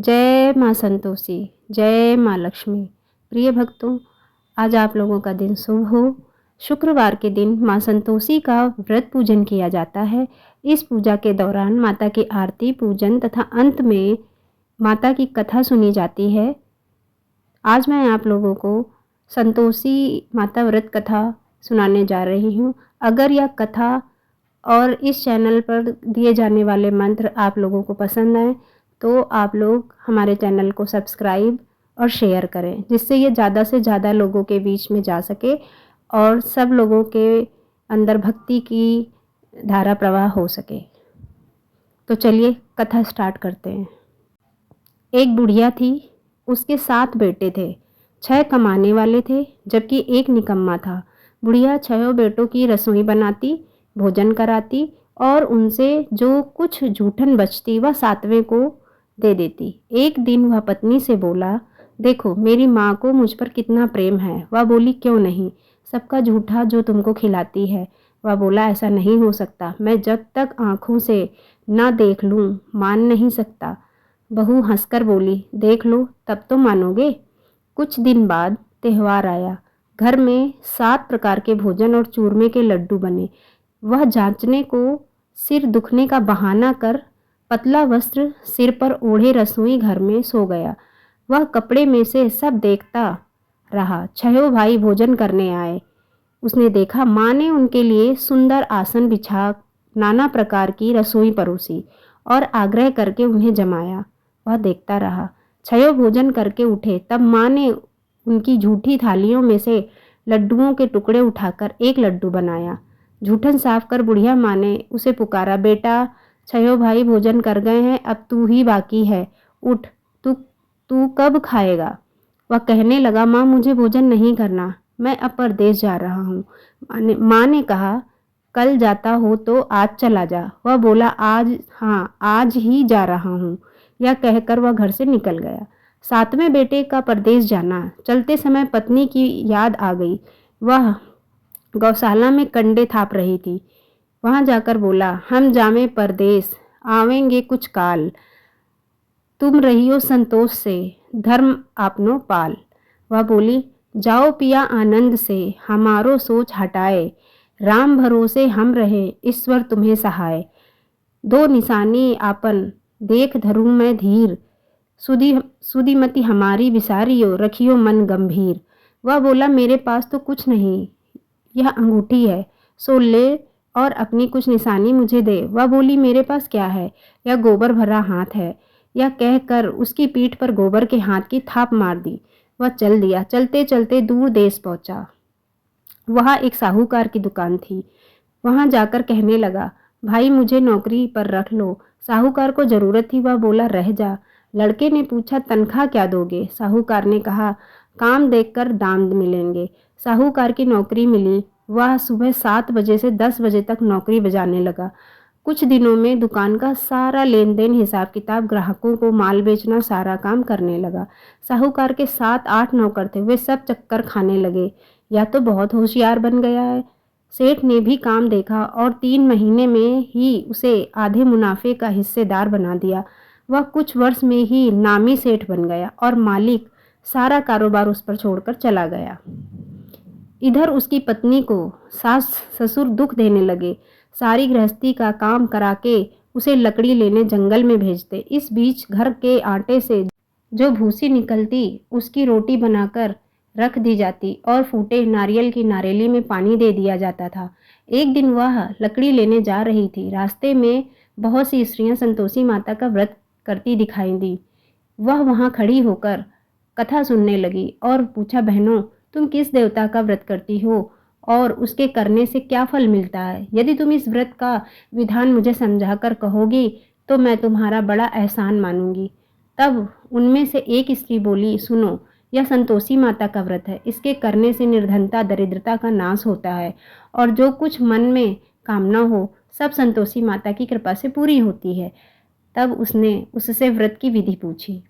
जय माँ संतोषी, जय माँ लक्ष्मी। प्रिय भक्तों, आज आप लोगों का दिन शुभ हो। शुक्रवार के दिन माँ संतोषी का व्रत पूजन किया जाता है। इस पूजा के दौरान माता की आरती पूजन तथा अंत में माता की कथा सुनी जाती है। आज मैं आप लोगों को संतोषी माता व्रत कथा सुनाने जा रही हूँ। अगर यह कथा और इस चैनल पर दिए जाने वाले मंत्र आप लोगों को पसंद आए तो आप लोग हमारे चैनल को सब्सक्राइब और शेयर करें, जिससे ये ज़्यादा से ज़्यादा लोगों के बीच में जा सके और सब लोगों के अंदर भक्ति की धारा प्रवाह हो सके। तो चलिए कथा स्टार्ट करते हैं। एक बुढ़िया थी, उसके 7 बेटे थे। 6 कमाने वाले थे जबकि एक निकम्मा था। बुढ़िया 6 बेटों की रसोई बनाती, भोजन कराती और उनसे जो कुछ जूठन बचती वह 7वें को दे देती। एक दिन वह पत्नी से बोला, देखो मेरी माँ को मुझ पर कितना प्रेम है। वह बोली, क्यों नहीं, सबका जूठा जो तुमको खिलाती है। वह बोला, ऐसा नहीं हो सकता, मैं जब तक आँखों से ना देख लूँ मान नहीं सकता। बहू हंसकर बोली, देख लो तब तो मानोगे। कुछ दिन बाद त्यौहार आया। घर में 7 प्रकार के भोजन और चूरमे के लड्डू बने। वह जांचने को सिर दुखने का बहाना कर पतला वस्त्र सिर पर ओढ़े रसोई घर में सो गया। वह कपड़े में से सब देखता रहा। 6 भाई भोजन करने आए। उसने देखा माँ ने उनके लिए सुंदर आसन बिछा नाना प्रकार की रसोई परोसी और आग्रह करके उन्हें जमाया। वह देखता रहा। 6 भोजन करके उठे तब माँ ने उनकी झूठी थालियों में से लड्डुओं के टुकड़े उठाकर एक लड्डू बनाया। जूठन साफ कर बुढ़िया माँ ने उसे पुकारा, बेटा 6 भाई भोजन कर गए हैं, अब तू ही बाकी है, उठ, तू तू कब खाएगा। वह कहने लगा, माँ मुझे भोजन नहीं करना, मैं अब परदेश जा रहा हूँ। माँ ने कहा, कल जाता हो तो आज चला जा। वह बोला, आज, हाँ आज ही जा रहा हूँ। यह कहकर वह घर से निकल गया। 7वें बेटे का परदेश जाना। चलते समय पत्नी की याद आ गई। वह गौशाला में कंडे थाप रही थी। वहां जाकर बोला, हम जावें परदेश, आवेंगे कुछ काल, तुम रहियो संतोष से, धर्म आपनो पाल। वह बोली, जाओ पिया आनंद से, हमारो सोच हटाए, राम भरोसे हम रहे, ईश्वर तुम्हें सहाय। 2 निशानी आपन देख धरूं मैं धीर, सुधीमती हमारी विसारियो, रखियो मन गंभीर। वह बोला, मेरे पास तो कुछ नहीं, यह अंगूठी है, सो ले और अपनी कुछ निशानी मुझे दे। वह बोली, मेरे पास क्या है, यह गोबर भरा हाथ है। यह कहकर उसकी पीठ पर गोबर के हाथ की थाप मार दी। वह चल दिया। चलते चलते दूर देश पहुंचा। वहाँ एक साहूकार की दुकान थी। वहां जाकर कहने लगा, भाई मुझे नौकरी पर रख लो। साहूकार को जरूरत थी। वह बोला, रह जा। लड़के ने पूछा, तनख्वाह क्या दोगे। साहूकार ने कहा, काम देखकर दाम मिलेंगे। साहूकार की नौकरी मिली। वह सुबह 7 बजे से 10 बजे तक नौकरी बजाने लगा। कुछ दिनों में दुकान का सारा लेन देन, हिसाब किताब, ग्राहकों को माल बेचना, सारा काम करने लगा। साहूकार के 7-8 नौकर थे, वे सब चक्कर खाने लगे, या तो बहुत होशियार बन गया है। सेठ ने भी काम देखा और 3 महीने में ही उसे आधे मुनाफे का हिस्सेदार बना दिया। वह कुछ वर्ष में ही नामी सेठ बन गया और मालिक सारा कारोबार उस पर छोड़कर चला गया। इधर उसकी पत्नी को सास ससुर दुख देने लगे। सारी गृहस्थी का काम करा के उसे लकड़ी लेने जंगल में भेजते। इस बीच घर के आटे से जो भूसी निकलती उसकी रोटी बनाकर रख दी जाती और फूटे नारियल की नारेली में पानी दे दिया जाता था। एक दिन वह लकड़ी लेने जा रही थी। रास्ते में बहुत सी स्त्रियां संतोषी माता का व्रत करती दिखाई दी। वह वहां खड़ी होकर कथा सुनने लगी और पूछा, बहनों तुम किस देवता का व्रत करती हो और उसके करने से क्या फल मिलता है। यदि तुम इस व्रत का विधान मुझे समझाकर कहोगी तो मैं तुम्हारा बड़ा एहसान मानूंगी। तब उनमें से एक स्त्री बोली, सुनो, यह संतोषी माता का व्रत है। इसके करने से निर्धनता दरिद्रता का नाश होता है और जो कुछ मन में कामना हो सब संतोषी माता की कृपा से पूरी होती है। तब उसने उससे व्रत की विधि पूछी।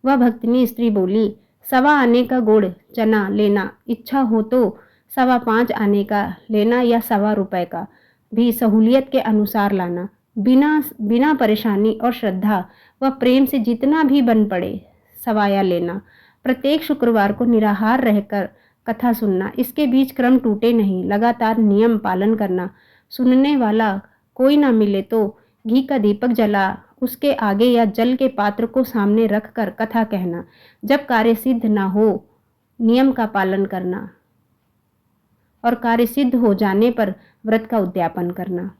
वह भक्तिनी स्त्री बोली, 1.25 आने का गुड़ चना लेना, इच्छा हो तो 5.25 आने का लेना या 1.25 रुपए का भी सहूलियत के अनुसार लाना। बिना बिना परेशानी और श्रद्धा व प्रेम से जितना भी बन पड़े सवाया लेना। प्रत्येक शुक्रवार को निराहार रहकर कथा सुनना। इसके बीच क्रम टूटे नहीं, लगातार नियम पालन करना। सुनने वाला कोई ना मिले तो घी का दीपक जला उसके आगे या जल के पात्र को सामने रख कर कथा कहना। जब कार्य सिद्ध ना हो नियम का पालन करना और कार्य सिद्ध हो जाने पर व्रत का उद्यापन करना।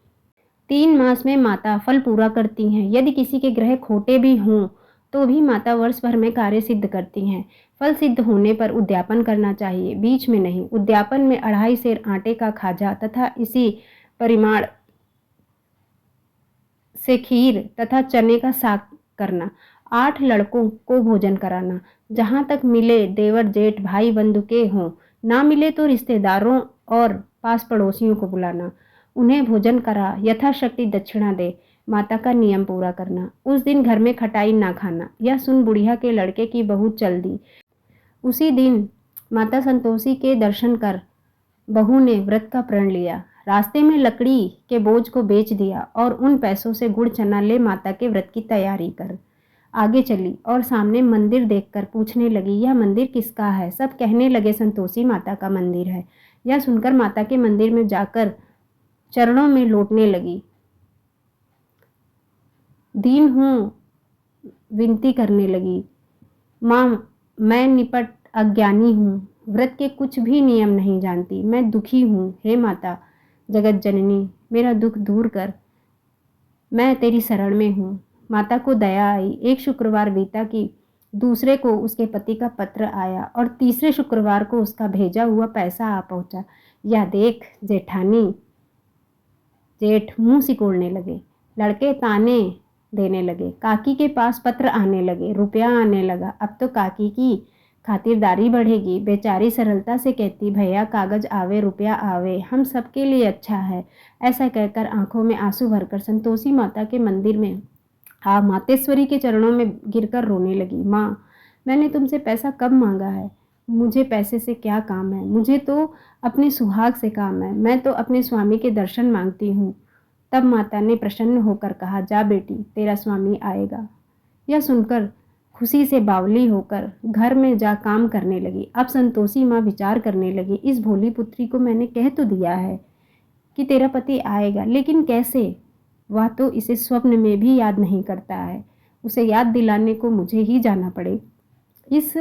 3 मास में माता फल पूरा करती हैं। यदि किसी के ग्रह खोटे भी हों तो भी माता वर्ष भर में कार्य सिद्ध करती हैं। फल सिद्ध होने पर उद्यापन करना चाहिए, बीच में नहीं। उद्यापन में 2.5 सेर आटे का खाजा तथा इसी परिमाण से खीर तथा चने का साग करना। 8 लड़कों को भोजन कराना। जहाँ तक मिले देवर जेठ भाई बंधु के हों, ना मिले तो रिश्तेदारों और पास पड़ोसियों को बुलाना। उन्हें भोजन करा यथाशक्ति दक्षिणा दे। माता का नियम पूरा करना। उस दिन घर में खटाई ना खाना। यह सुन बुढ़िया के लड़के की बहू चल दी। उसी दिन माता संतोषी के दर्शन कर बहू ने व्रत का प्रण लिया। रास्ते में लकड़ी के बोझ को बेच दिया और उन पैसों से गुड़ चना ले माता के व्रत की तैयारी कर आगे चली और सामने मंदिर देखकर पूछने लगी, यह मंदिर किसका है? सब कहने लगे संतोषी माता का मंदिर है। यह सुनकर माता के मंदिर में जाकर चरणों में लौटने लगी। दीन हूँ विनती करने लगी, माँ मैं निपट अज्ञानी हूँ, व्रत के कुछ भी नियम नहीं जानती, मैं दुखी हूँ। हे माता जगत जननी, मेरा दुख दूर कर, मैं तेरी शरण में हूँ। माता को दया आई। एक शुक्रवार बीता कि दूसरे को उसके पति का पत्र आया और तीसरे शुक्रवार को उसका भेजा हुआ पैसा आ पहुँचा। यह देख जेठानी जेठ मुंह सिकोड़ने लगे। लड़के ताने देने लगे। काकी के पास पत्र आने लगे, रुपया आने लगा। अब तो काकी की खातिरदारी बढ़ेगी। बेचारी सरलता से कहती, भैया कागज आवे रुपया आवे, हम सबके लिए अच्छा है। ऐसा कहकर आंखों में आंसू भरकर संतोषी माता के मंदिर में मातेश्वरी के चरणों में गिरकर रोने लगी। माँ मैंने तुमसे पैसा कब मांगा है? मुझे पैसे से क्या काम है? मुझे तो अपने सुहाग से काम है। मैं तो अपने स्वामी के दर्शन मांगती हूँ। तब माता ने प्रसन्न होकर कहा, जा बेटी तेरा स्वामी आएगा। यह सुनकर खुशी से बावली होकर घर में जा काम करने लगी। अब संतोषी माँ विचार करने लगी, इस भोली पुत्री को मैंने कह तो दिया है कि तेरा पति आएगा, लेकिन कैसे? वह तो इसे स्वप्न में भी याद नहीं करता है। उसे याद दिलाने को मुझे ही जाना पड़े। इस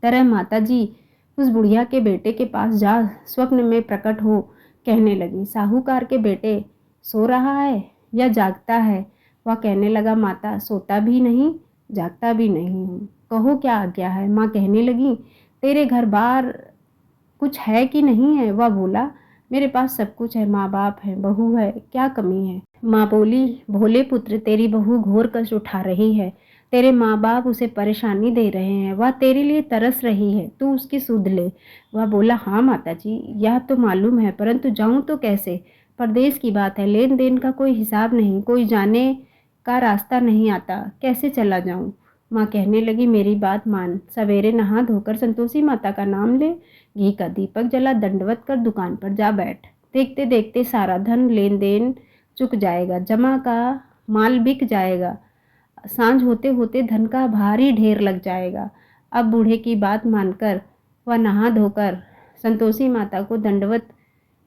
तरह माताजी उस बुढ़िया के बेटे के पास जा स्वप्न में प्रकट हो कहने लगी, साहूकार के बेटे सो रहा है या जागता है? वह कहने लगा, माता सोता भी नहीं जागता भी नहीं हूँ, कहो क्या आज्ञा है? माँ कहने लगी, तेरे घर बार कुछ है कि नहीं है? वह बोला, मेरे पास सब कुछ है, माँ बाप है, बहू है, क्या कमी है? माँ बोली, भोले पुत्र तेरी बहू घोर कष्ट उठा रही है, तेरे माँ बाप उसे परेशानी दे रहे हैं, वह तेरे लिए तरस रही है, तू उसकी सुध ले। वह बोला, हाँ माता जी यह तो मालूम है, परंतु जाऊँ तो कैसे? परदेश की बात है, लेन देन का कोई हिसाब नहीं, कोई जाने का रास्ता नहीं आता, कैसे चला जाऊं? माँ कहने लगी, मेरी बात मान, सवेरे नहा धोकर संतोषी माता का नाम ले, घी का दीपक जला, दंडवत कर दुकान पर जा बैठ। देखते देखते सारा धन लेन देन चुक जाएगा, जमा का माल बिक जाएगा, सांझ होते होते धन का भारी ढेर लग जाएगा। अब बूढ़े की बात मानकर वह नहा धोकर संतोषी माता को दंडवत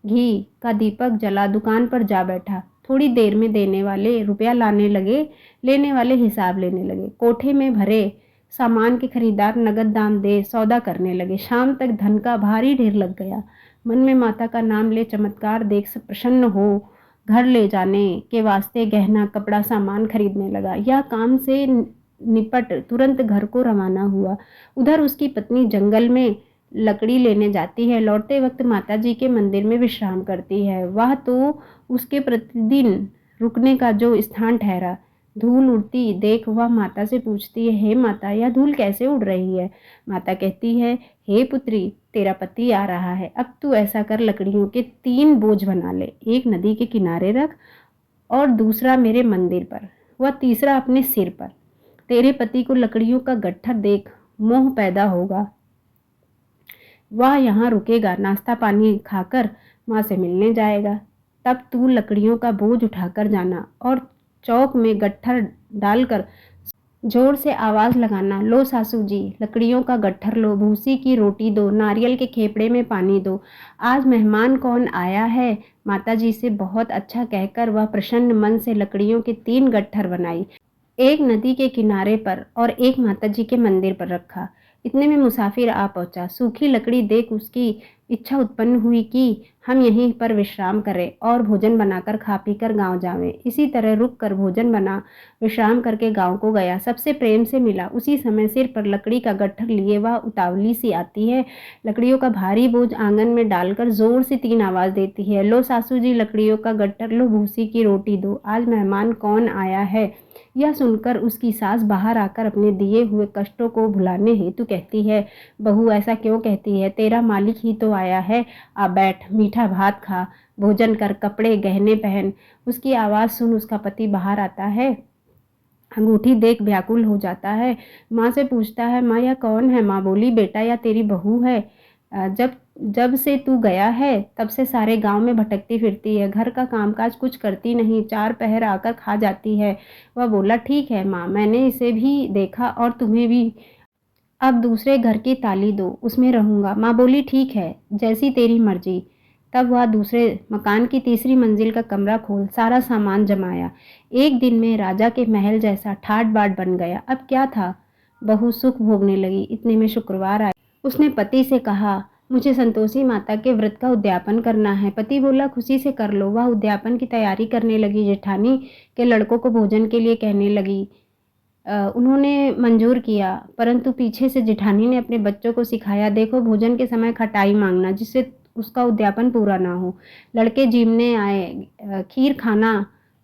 घी का दीपक जला दुकान पर जा बैठा। थोड़ी देर में देने वाले रुपया लाने लगे, लेने वाले हिसाब लेने लगे। कोठे में भरे सामान के खरीदार नगद दाम दे सौदा करने लगे। शाम तक धन का भारी ढेर लग गया। मन में माता का नाम ले चमत्कार देख प्रसन्न हो घर ले जाने के वास्ते गहना कपड़ा सामान खरीदने लगा। यह काम से निपट तुरंत घर को रवाना हुआ। उधर उसकी पत्नी जंगल में लकड़ी लेने जाती है, लौटते वक्त माताजी के मंदिर में विश्राम करती है। वह तो उसके प्रतिदिन रुकने का जो स्थान ठहरा। धूल उड़ती देख वह माता से पूछती है, हे माता यह धूल कैसे उड़ रही है? माता कहती है, हे पुत्री तेरा पति आ रहा है, अब तू ऐसा कर, लकड़ियों के 3 बोझ बना ले, एक नदी के किनारे रख और दूसरा मेरे मंदिर पर, वह तीसरा अपने सिर पर। तेरे पति को लकड़ियों का गट्ठर देख मोह पैदा होगा, वह यहाँ रुकेगा, नाश्ता पानी खाकर माँ से मिलने जाएगा। तब तू लकड़ियों का बोझ उठाकर जाना और चौक में गट्ठर डालकर जोर से आवाज़ लगाना, लो सासू जी, लकड़ियों का गट्ठर लो, भूसी की रोटी दो, नारियल के खेपड़े में पानी दो। आज मेहमान कौन आया है? माताजी से बहुत अच्छा कहकर वह प्रसन्न मन से लकड़ियों के 3 गट्ठर बनाई। एक नदी के किनारे पर और एक माताजी के मंदिर पर रखा। इतने में मुसाफिर आ पहुंचा। सूखी लकड़ी देख उसकी इच्छा उत्पन्न हुई कि हम यहीं पर विश्राम करें और भोजन बनाकर खा पीकर गांव जावें। इसी तरह रुक कर भोजन बना विश्राम करके गांव को गया। सबसे प्रेम से मिला। उसी समय सिर पर लकड़ी का गट्ठर लिए वह उतावली सी आती है। लकड़ियों का भारी बोझ आंगन में डालकर जोर से 3 आवाज़ देती है, लो सासू जी, लकड़ियों का गट्ठर लो, भूसी की रोटी दो, आज मेहमान कौन आया है? यह सुनकर उसकी सास बाहर आकर अपने दिए हुए कष्टों को भुलाने हेतु कहती है, बहू ऐसा क्यों कहती है? तेरा मालिक ही तो आया है। आ बैठ, मीठा भात खा, भोजन कर, कपड़े गहने पहन। उसकी आवाज़ सुन उसका पति बाहर आता है। अंगूठी देख व्याकुल हो जाता है। माँ से पूछता है, माँ यह कौन है? माँ बोली, बेटा यह तेरी बहू है। जब जब से तू गया है तब से सारे गांव में भटकती फिरती है, घर का कामकाज कुछ करती नहीं, 4 पहर आकर खा जाती है। वह बोला, ठीक है माँ, मैंने इसे भी देखा और तुम्हें भी। अब दूसरे घर की ताली दो, उसमें रहूँगा। माँ बोली, ठीक है, जैसी तेरी मर्जी। तब वह दूसरे मकान की तीसरी मंजिल का कमरा खोल सारा सामान जमाया। एक दिन में राजा के महल जैसा ठाट बाट बन गया। अब क्या था? बहू सुख भोगने लगी। इतने में शुक्रवार आया। उसने पति से कहा, मुझे संतोषी माता के व्रत का उद्यापन करना है। पति बोला, खुशी से कर लो। वह उद्यापन की तैयारी करने लगी। जेठानी के लड़कों को भोजन के लिए कहने लगी। उन्होंने मंजूर किया, परंतु पीछे से जेठानी ने अपने बच्चों को सिखाया, देखो भोजन के समय खटाई मांगना जिससे उसका उद्यापन पूरा ना हो। लड़के जीमने आए। खीर खाना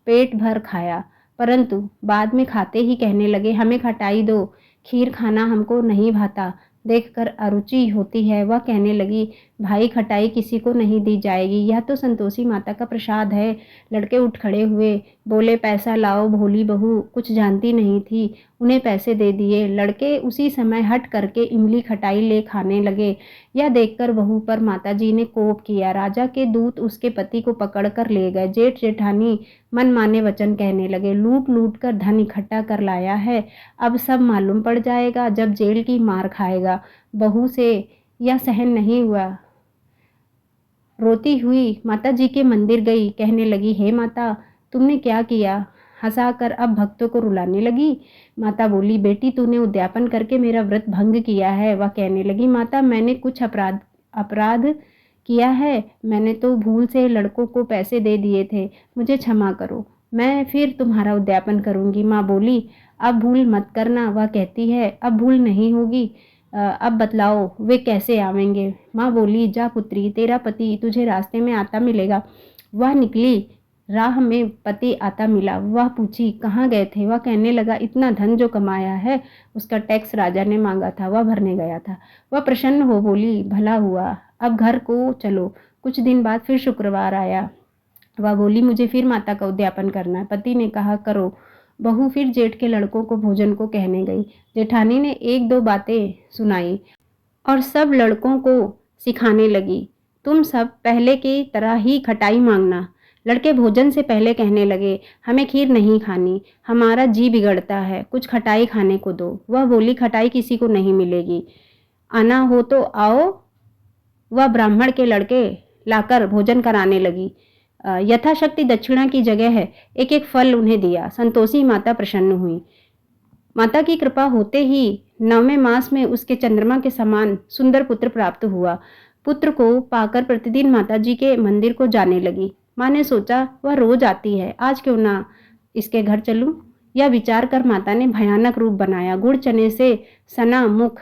पेट भर खाया, परंतु बाद में खाते ही कहने लगे, हमें खटाई दो, खीर खाना हमको नहीं भाता। देखकर अरुचि होती है। वह कहने लगी, भाई खटाई किसी को नहीं दी जाएगी, यह तो संतोषी माता का प्रसाद है। लड़के उठ खड़े हुए, बोले, पैसा लाओ भोली बहू, कुछ जानती नहीं थी। उन्हें पैसे दे दिए। लड़के उसी समय हट करके इमली खटाई ले खाने लगे। यह देखकर बहू पर माताजी ने कोप किया। राजा के दूत उसके पति को पकड़ कर ले गए। जेठ जेठानी मन माने वचन कहने लगे, लूट लूट कर धन इकट्ठा कर लाया है, अब सब मालूम पड़ जाएगा जब जेल की मार खाएगा। बहू से यह सहन नहीं हुआ। रोती हुई माता जी के मंदिर गई। कहने लगी, हे माता, तुमने क्या किया? हंसाकर अब भक्तों को रुलाने लगी। माता बोली, बेटी तूने उद्यापन करके मेरा व्रत भंग किया है। वह कहने लगी, माता मैंने कुछ अपराध किया है। मैंने तो भूल से लड़कों को पैसे दे दिए थे, मुझे क्षमा करो, मैं फिर तुम्हारा उद्यापन करूंगी। माँ बोली, अब भूल मत करना। वह कहती है, अब भूल नहीं होगी। अब बतलाओ वे कैसे आवेंगे? माँ बोली, जा पुत्री, तेरा पति तुझे रास्ते में आता मिलेगा। वह निकली। राह में पति आता मिला। वह पूछी, कहाँ गए थे? वह कहने लगा, इतना धन जो कमाया है उसका टैक्स राजा ने मांगा था, वह भरने गया था। वह प्रसन्न हो बोली, भला हुआ, अब घर को चलो। कुछ दिन बाद फिर शुक्रवार आया। वह बोली, मुझे फिर माता का उद्यापन करना है। पति ने कहा, करो। बहू फिर जेठ के लड़कों को भोजन को कहने गई। जेठानी ने 1-2 बातें सुनाई और सब लड़कों को सिखाने लगी, तुम सब पहले की तरह ही खटाई मांगना। लड़के भोजन से पहले कहने लगे, हमें खीर नहीं खानी, हमारा जी बिगड़ता है, कुछ खटाई खाने को दो। वह बोली, खटाई किसी को नहीं मिलेगी, आना हो तो आओ। वह ब्राह्मण के लड़के लाकर भोजन कराने लगी। यथाशक्ति दक्षिणा की जगह है एक एक फल उन्हें दिया। संतोषी माता प्रसन्न हुई। माता की कृपा होते ही 9वें मास में उसके चंद्रमा के समान सुंदर पुत्र प्राप्त हुआ। पुत्र को पाकर प्रतिदिन माताजी के मंदिर को जाने लगी। माँ ने सोचा, वह रोज आती है, आज क्यों ना इसके घर चलूं? यह विचार कर माता ने भयानक रूप बनाया। गुड़ चने से सना मुख,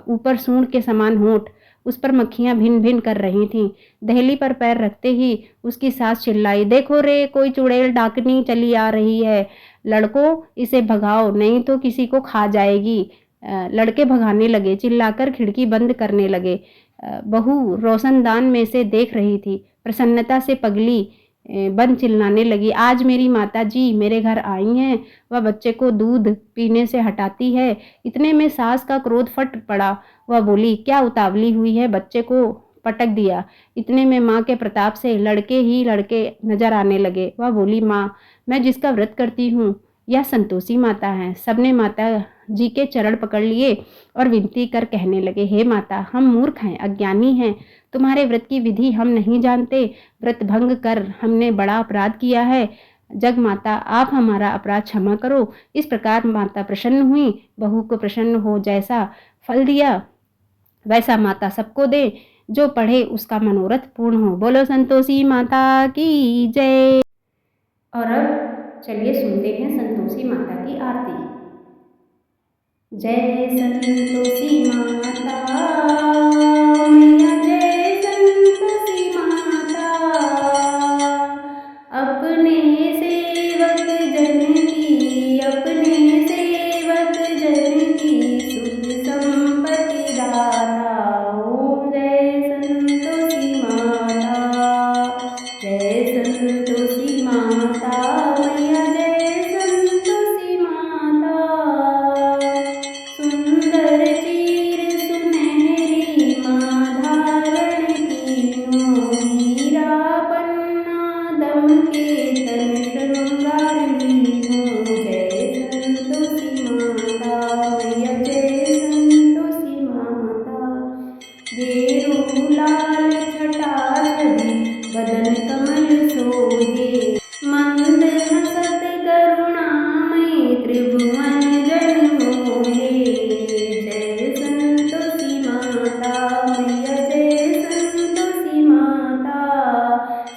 ऊपर सूंड के समान होंठ, उस पर मक्खियां भिन भिन कर रही थीं। दहली पर पैर रखते ही उसकी सास चिल्लाई, देखो रे, कोई चुड़ैल डाकनी चली आ रही है, लड़कों इसे भगाओ नहीं तो किसी को खा जाएगी। लड़के भगाने लगे, चिल्लाकर खिड़की बंद करने लगे। बहू रोशनदान में से देख रही थी। प्रसन्नता से पगली बन चिल्लाने लगी, आज मेरी माता जी मेरे घर आई हैं। वह बच्चे को दूध पीने से हटाती है। इतने में सास का क्रोध फट पड़ा। वह बोली, क्या उतावली हुई है, बच्चे को पटक दिया। इतने में माँ के प्रताप से लड़के ही लड़के नजर आने लगे। वह बोली, माँ, मैं जिसका व्रत करती हूँ यह संतोषी माता है। सबने माता जी के चरण पकड़ लिए और विनती कर कहने लगे, हे माता, हम मूर्ख हैं, अज्ञानी हैं, तुम्हारे व्रत की विधि हम नहीं जानते। व्रत भंग कर हमने बड़ा अपराध किया है। जग माता, आप हमारा अपराध क्षमा करो। इस प्रकार माता प्रसन्न हुई। बहू को प्रसन्न हो जैसा फल दिया वैसा माता सबको दे। जो पढ़े उसका मनोरथ पूर्ण हो। बोलो संतोषी माता की जय। और अब चलिए सुनते हैं संतोषी माता की आरती। जय संतोषी माता मैया, जय संतोषी माता, अपने सेवक जन की, अपने सेवक जन की सुख संपत्ति दाता। ओम जय संतोषी माता, जय संतोषी माता मैया, जय संतोषी माता। सुंदर चीर सुनहरी माँ धारण कीनो, हीरा पन्ना दमके तन श्रृंगार लीनो। जय संतोषी माता मैया, जय संतोषी माता। गेरू लाल छटा छवि बदन कमल सोहे, मंद हसत करुणामय त्रिभुवन जन मोहे। जय संतोषी माता मैया, जय संतोषी माता।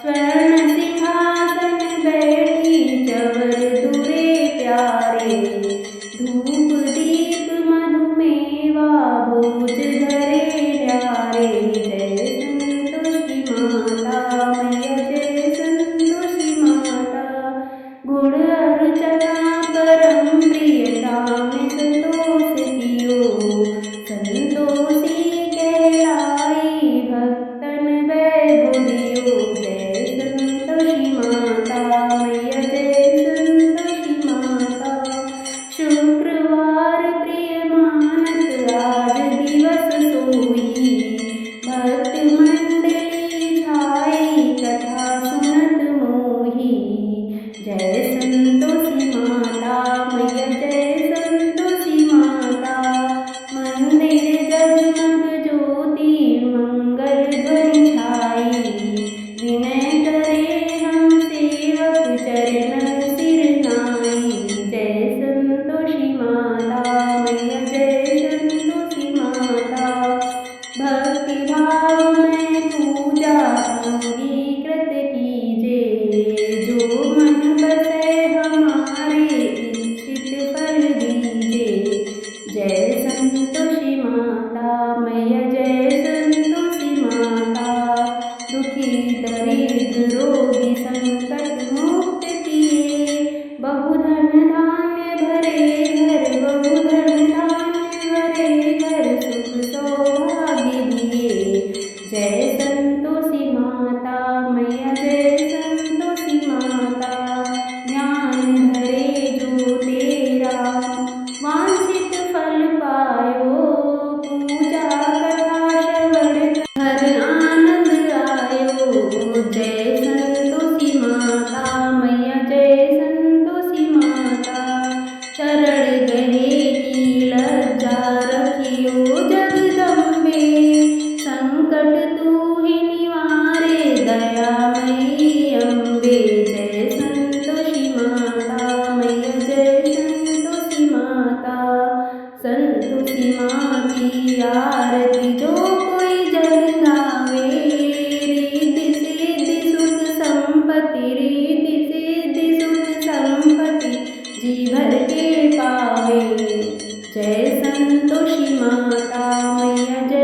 स्वर्ण सिंहासन बैठी चवर दुरे प्यारे, धूप दीप मधुमेवा भोज धरे प्यारे। जय संतोषी माता मैया, जय संतोषी माता। गुण अर्चना परम प्रियता में संतोष कियो, संतोषी कहलाई भक्तन वैभव दियो। जय संतोषी माता मैया, जय संतोषी माता। शुक्रवार प्रिय मानत आज दिवस सोई, भक्त मंडली छाई कथा सुनत मोही। जय संतोषी माता मैया, जय संतोषी माता। मंदिर जगमग ज्योति मंगल ध्वनि छाई, विनय करे हम सेवक चरणन सिर नाई। जय संतोषी माता मैया, जय संतोषी माता। भक्ति भाव में पूजा अंगीकृत कीजे, जो मन बसे हमारे इच्छित फल दीजे। जय संतोषी माता मैया, जय संतोषी माता। दुखी दरिद्र रोगी संकट मुक्त किए, बहुधन धान्य भरे घर, बहुधन धान्य भरे घर, सुख सौभाग्य दिए। जय संतोषी माता मैया, जय संतोषी माता। ज्ञान धरे जो तेरा वांछित फल पायो, पूजा कथा श्रवण हर आनंद आयो। जय संतोषी माता मैया, जय संतोषी माता। चरण गहे की लज्जा रखियो जगदम्बे, संकट तू ही निवारे दयामयी अम्बे। जय संतोषी माता मैया, जय संतोषी माता। संतोषी माँ की आरती जो कोई जन गावे, रिद्धि सिद्धि सुख संपत्ति, रिद्धि सिद्धि सुख संपत्ति जी भर के पावे। जय संतोषी माता मैया, जय